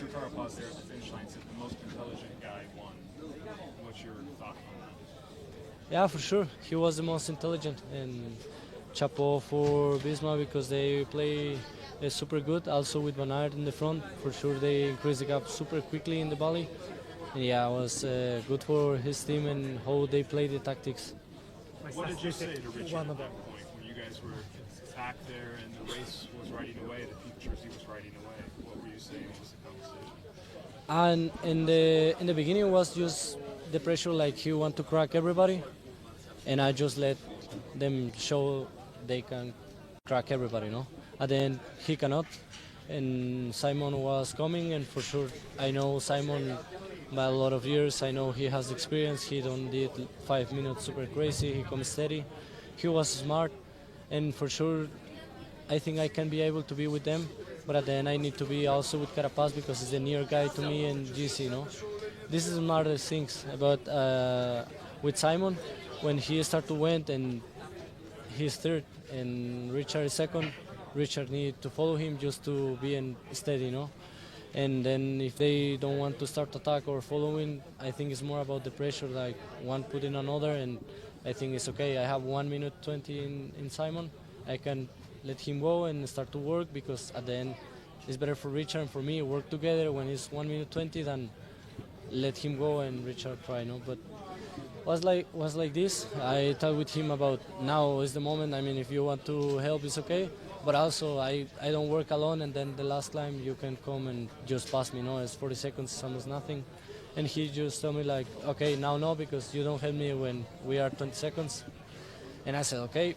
Richard Carapaz there at the finish line said the most intelligent guy won. What's your thought on that? Yeah, for sure. He was the most intelligent, and chapeau for Bisma because they play super good. Also with Van Aert in the front, for sure they increased the gap super quickly in the valley. And yeah, it was good for his team and how they play the tactics. What did you say to Richard at that point when you guys were back there and the race was riding away, the pink jersey was riding away? What were you saying? What was the conversation? And in the beginning it was just the pressure, like he want to crack everybody, and I just let them show they can crack everybody, no? At the end he cannot, and Simon was coming, and for sure I know Simon by a lot of years. I know he has experience. He don't did 5 minutes super crazy. He comes steady. He was smart, and for sure I think I can be able to be with them. But at the end, I need to be also with Carapaz because he's the near guy to me and GC. No, this is one of the things about with Simon when he start to went and he's third and Richard is second. Richard need to follow him just to be in steady, no. And then if they don't want to start attack or following, I think it's more about the pressure, like one put in another, and I think it's okay. I have 1 minute 20 in Simon. I can let him go and start to work because at the end it's better for Richard and for me work together when it's 1 minute 20 than let him go and Richard try, no. But was like this. I talked with him about now is the moment. I mean, if you want to help, it's okay. But also, I don't work alone, and then the last climb you can come and just pass me. No, it's 40 seconds, it's almost nothing. And he just told me like, okay, now no, because you don't help me when we are 20 seconds. And I said, okay.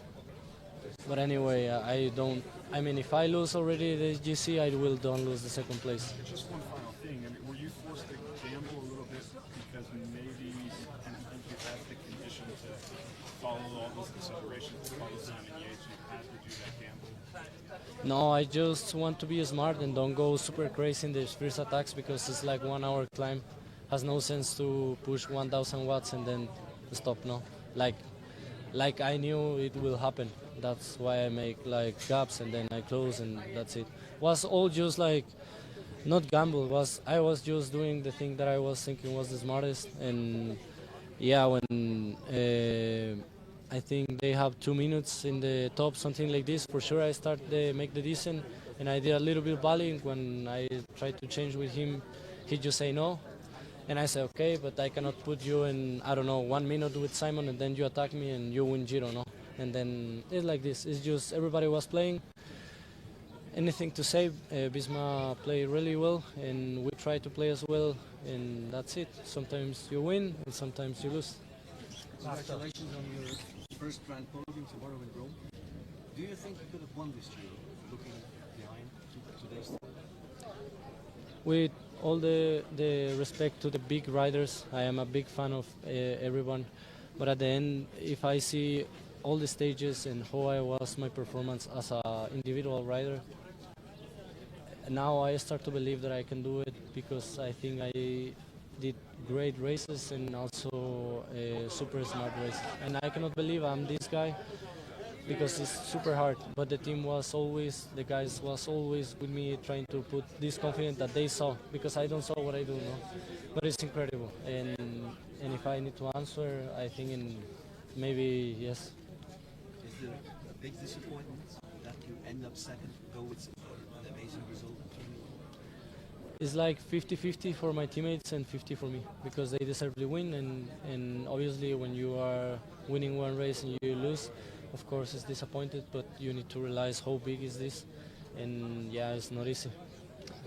But anyway, I don't. I mean, if I lose already the GC, I will don't lose the second place. Just one final thing. I mean, were you forced to gamble a little bit because maybe sometimes you had the condition to follow all those considerations, to follow Simon Yates, you had to do that gamble? No, I just want to be smart and don't go super crazy in the first attacks because it's like 1 hour climb. Has no sense to push 1,000 watts and then stop. No, like I knew it will happen. That's why I make like gaps and then I close and that's it. Was all just like not gamble. Was I was just doing the thing that I was thinking was the smartest. And yeah, when I think they have 2 minutes in the top, something like this. For sure, I start to make the descent, and I did a little bit of balling. When I tried to change with him, he just say no, and I said okay, but I cannot put you in, I don't know, 1 minute with Simon, and then you attack me and you win Giro, no. And then it's like this. It's just everybody was playing. Anything to say? Bisma played really well, and we try to play as well, and that's it. Sometimes you win, and sometimes you lose. Congratulations on your first grand podium tomorrow in Rome. Do you think you could have won this Giro, looking behind today's? With all the respect to the big riders, I am a big fan of everyone. But at the end, if I see all the stages and how I was my performance as an individual rider, now I start to believe that I can do it because I think I did great races and also super smart races. And I cannot believe I'm this guy because it's super hard. But the team was always, the guys was always with me trying to put this confidence that they saw because I don't saw what I do, no. But it's incredible. And if I need to answer, I think maybe yes. Is there a big disappointment that you end up second, go with an amazing result? It's like 50-50 for my teammates and 50 for me because they deserve to win, and obviously when you are winning one race and you lose, of course it's disappointed, but you need to realize how big is this, and yeah, it's not easy.